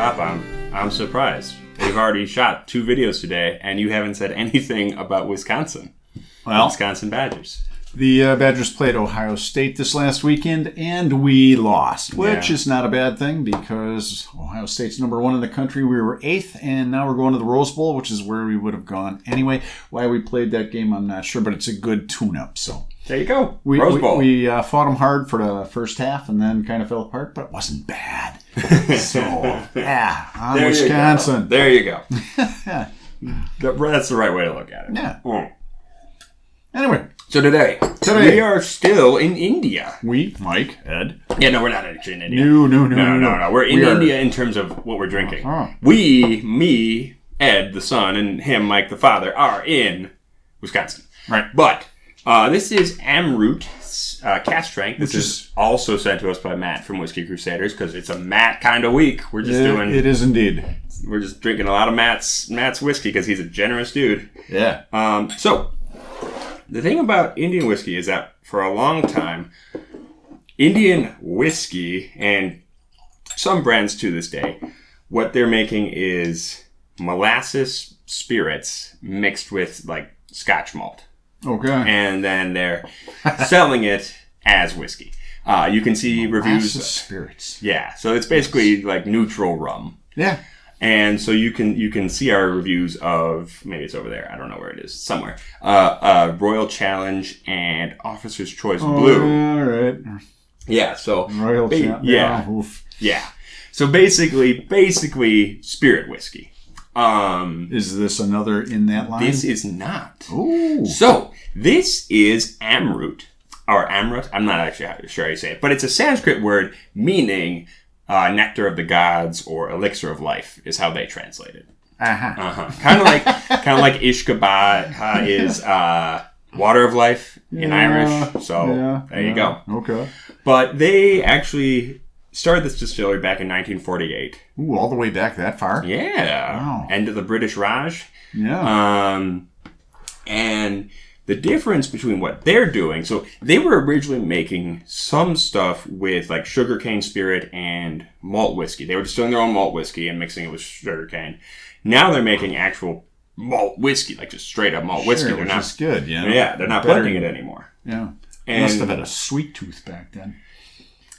Pop, I'm surprised. We've already shot 2 videos today, and you haven't said anything about Wisconsin. Well, Wisconsin Badgers. The Badgers played Ohio State this last weekend, and we lost, which is not a bad thing because Ohio State's number 1 in the country. We were 8th, and now we're going to the Rose Bowl, which is where we would have gone anyway. Why we played that game, I'm not sure, but it's a good tune-up. So there you go. Rose Bowl. We fought them hard for the first half and then kind of fell apart, but it wasn't bad. So, on there Wisconsin. There you go. That's the right way to look at it. Yeah. Anyway. So today, we are still in India. We, Mike, Ed. Yeah, no, we're not actually in India. No. We're in India in terms of what we're drinking. We, me, Ed, the son, and him, Mike, the father, are in Wisconsin. Right. But this is Amrut Cask Strength. This is also sent to us by Matt from Whiskey Crusaders because it's a Matt kind of week. We're just doing. It is indeed. We're just drinking a lot of Matt's whiskey because he's a generous dude. Yeah. So. The thing about Indian whiskey is that for a long time, Indian whiskey, and some brands to this day, what they're making is molasses spirits mixed with like Scotch malt. Okay. And then they're selling it as whiskey. You can see reviews. Molasses spirits. Yeah. So it's basically like neutral rum. Yeah. And so you can see our reviews of, maybe it's over there, I don't know where it is, somewhere, Royal Challenge and Officer's Choice Blue. All right. Yeah, so... Royal Challenge. Yeah. Oof. Yeah. So basically spirit whiskey. Is this another in that line? This is not. Ooh. So, this is Amrut, or Amrut, I'm not actually sure how you say it, but it's a Sanskrit word meaning... nectar of the gods or elixir of life is how they translate it. Kind of like Ishkabah is water of life in Irish. So there you go. Okay. But they actually started this distillery back in 1948. Ooh, all the way back that far? Yeah. Wow. End of the British Raj. Yeah. And the difference between what they're doing, so they were originally making some stuff with like sugarcane spirit and malt whiskey. They were distilling their own malt whiskey and mixing it with sugarcane. Now they're making actual malt whiskey, like just straight up malt whiskey. They're not good, yeah. Yeah, they're not blending it anymore. Yeah. And must have had a sweet tooth back then.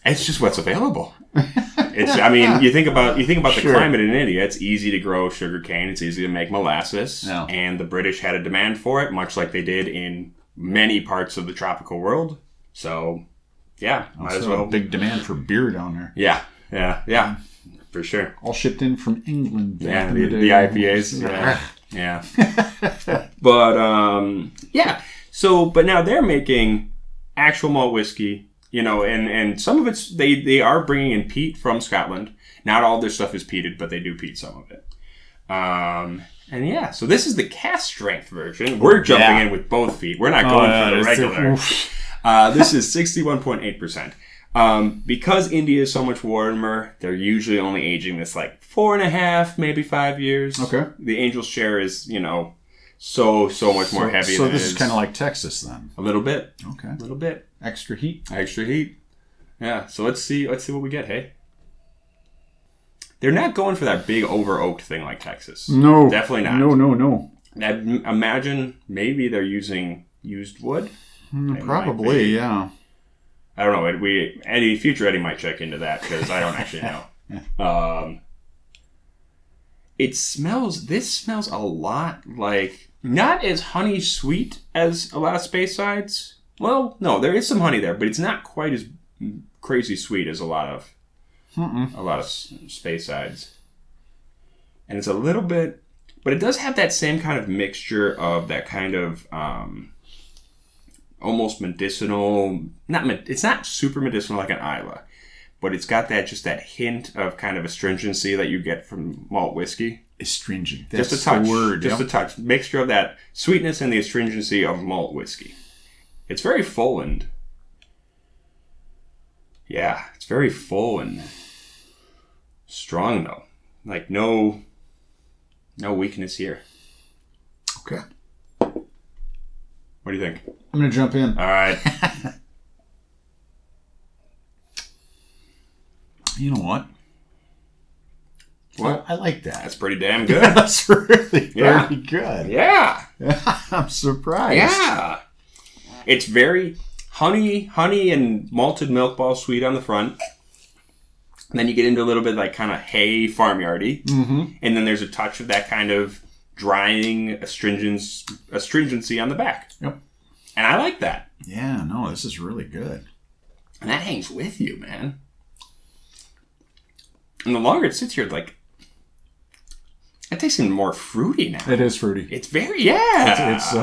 It's just what's available. You think about the climate in India. It's easy to grow sugarcane. It's easy to make molasses. Yeah. And the British had a demand for it, much like they did in many parts of the tropical world. So, yeah, might as well. A big demand for beer down there. Yeah, for sure. All shipped in from England. Yeah, the IPAs. Yeah. But, So, but now they're making actual malt whiskey. You know, and some of it's, they are bringing in peat from Scotland. Not all their stuff is peated, but they do peat some of it. So this is the cask strength version. We're jumping in with both feet. We're not going for the regular. This is 61.8%. Because India is so much warmer, they're usually only aging this like 4.5, maybe 5 years. Okay. The Angel's Share is, so much more heavy than this is kind of like Texas then. A little bit. Okay. A little bit. Extra heat. Yeah. So let's see what we get, hey? They're not going for that big over oaked thing like Texas. No. Definitely not. No. Imagine maybe they're using used wood. Probably, yeah. I don't know. Future Eddie might check into that because I don't actually know. This smells a lot like, not as honey sweet as a lot of Space Sides. Well, no, there is some honey there, but it's not quite as crazy sweet as a lot of Space Sides. And it's a little bit, but it does have that same kind of mixture of that kind of almost medicinal. It's not super medicinal like an Isla, but it's got that hint of kind of astringency that you get from malt whiskey. Astringent. That's just a touch. The word. Just a touch. Mixture of that sweetness and the astringency of malt whiskey. It's very full and... Yeah, it's very full and strong though. Like no weakness here. Okay. What do you think? I'm going to jump in. All right. You know what? What? I like that. That's pretty damn good. That's really Yeah. pretty good. Yeah. I'm surprised. Yeah. It's very honey and malted milk ball sweet on the front. And then you get into a little bit like kind of hay farmyardy. Mm-hmm. And then there's a touch of that kind of drying astringency on the back. Yep. And I like that. Yeah, no, this is really good. And that hangs with you, man. And the longer it sits here, like, it tastes even more fruity now. It is fruity. It's very, yeah. It's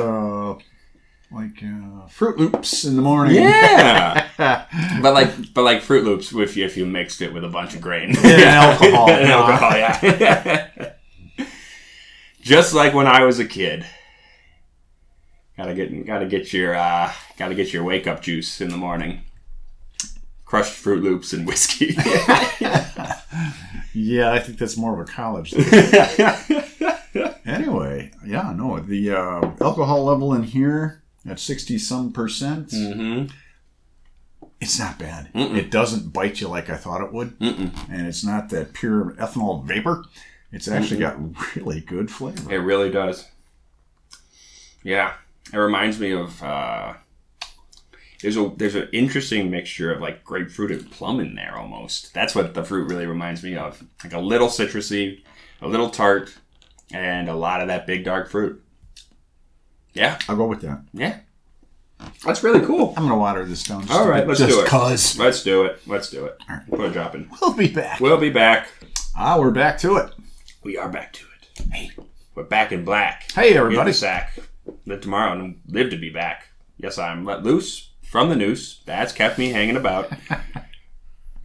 like Fruit Loops in the morning. Yeah. but like Fruit Loops if you mixed it with a bunch of grain. And alcohol. And alcohol, yeah. Just like when I was a kid. Gotta get your wake up juice in the morning. Crushed Fruit Loops and whiskey. Yeah, I think that's more of a college thing. Anyway, yeah, no, the alcohol level in here at 60-some percent, it's not bad. Mm-mm. It doesn't bite you like I thought it would. Mm-mm. And it's not that pure ethanol vapor. It's actually got really good flavor. It really does. Yeah. It reminds me of there's an interesting mixture of like grapefruit and plum in there almost. That's what the fruit really reminds me of. Like a little citrusy, a little tart, and a lot of that big dark fruit. Yeah. I'll go with that. Yeah. That's really cool. I'm going to water this down. All right, let's do it. Cause. Let's do it. All right. Put a drop in. We'll be back. We'll be back. We're back to it. We are back to it. Hey, we're back in black. Hey, In everybody. the sack. Live tomorrow and live to be back. Yes, I'm let loose from the noose. That's kept me hanging about.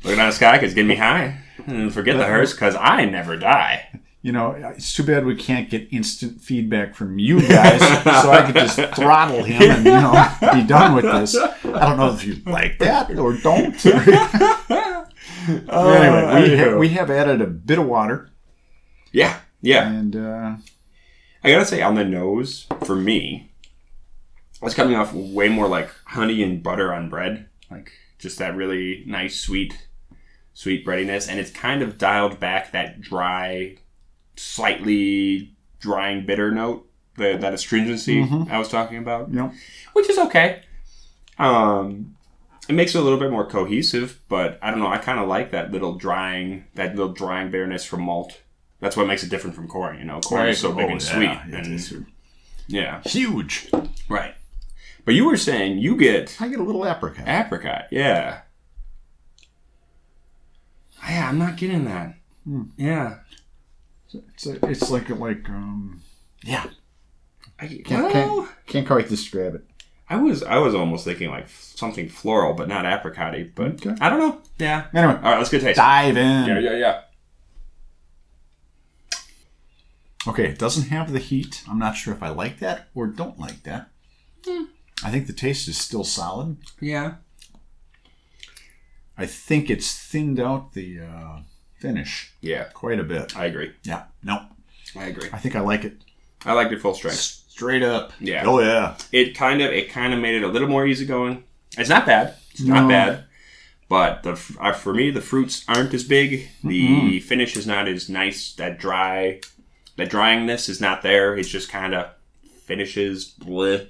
Looking at the sky because it's getting me high. And forget the hearse because I never die. You know, it's too bad we can't get instant feedback from you guys so I could just throttle him and, be done with this. I don't know if you like that or don't. Anyway, we have added a bit of water. Yeah. And I gotta say, on the nose, for me, it's coming off way more like honey and butter on bread. Like, just that really nice, sweet breadiness. And it's kind of dialed back that dry, slightly drying bitter note, that astringency I was talking about. Yep. Which is okay. It makes it a little bit more cohesive, but I don't know, I kind of like that little drying bitterness from malt. That's what makes it different from corn, Corn is so big and sweet. Yeah. Huge. Right. But you were saying I get a little apricot. Apricot, yeah. Yeah, I'm not getting that. Yeah. It's like yeah. I Can't quite describe it. I was almost thinking like something floral, but not apricot-y. But okay. I don't know. Yeah. Anyway. All right, let's get a taste. Dive in. Yeah. Okay, it doesn't have the heat. I'm not sure if I like that or don't like that. I think the taste is still solid. Yeah. I think it's thinned out the finish. Yeah. Quite a bit. I agree. Yeah. No. I agree. I think I like it. I liked it full strength. Straight up. Yeah. Oh, yeah. It kind of made it a little more easygoing. It's not bad. Not bad. But for me, the fruits aren't as big. The finish is not as nice. That dryingness is not there. It's just kind of finishes. Bleh.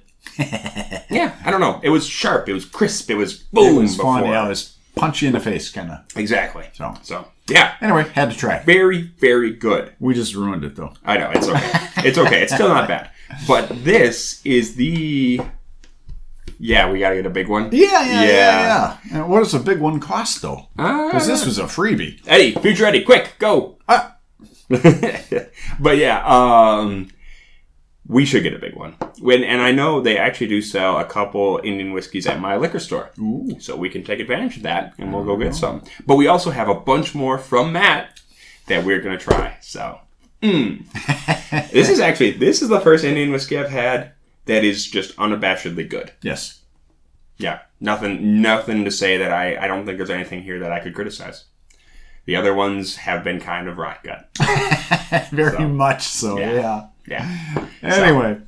Yeah, I don't know. It was sharp. It was crisp. It was boom. It was fun. Before. Yeah, it was punch you in the face, kind of. Exactly. So yeah. Anyway, had to try. Very, very good. We just ruined it, though. I know. It's okay. It's okay. It's still not bad. But this is the... Yeah, we got to get a big one. Yeah. And what does a big one cost, though? Because this was a freebie. Eddie, future Eddie, quick, go. But yeah, we should get a big one. And I know they actually do sell a couple Indian whiskeys at my liquor store. Ooh. So we can take advantage of that, and we'll go get some. But we also have a bunch more from Matt that we're going to try. So, This is the first Indian whiskey I've had that is just unabashedly good. Yes. Yeah. Nothing to say that I don't think there's anything here that I could criticize. The other ones have been kind of rot gut. Very much so, Yeah. yeah. Anyway,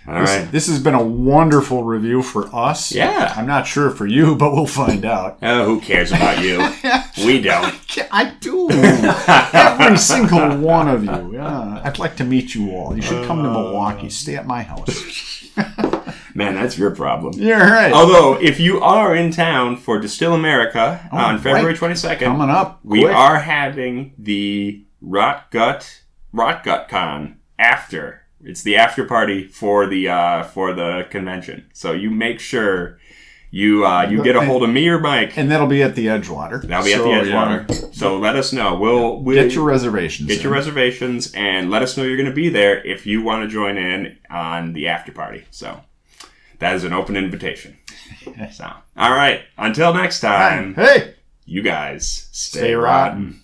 All right. This has been a wonderful review for us. Yeah. I'm not sure for you, but we'll find out. Oh, who cares about you? We don't. I do. Every single one of you. Yeah. I'd like to meet you all. You should come to Milwaukee. Stay at my house. Man, that's your problem. You're right. Although, if you are in town for Distill America on February 22nd, coming up, we are having the Rot Gut Con after. It's the after party for the convention. So you make sure you get a hold of me or Mike, and that'll be at the Edgewater. That'll be at the Edgewater. Yeah. So let us know. We'll get your reservations. Get your reservations, and let us know you're going to be there if you want to join in on the after party. So that is an open invitation. So all right. Until next time. Hey, you guys stay rotten.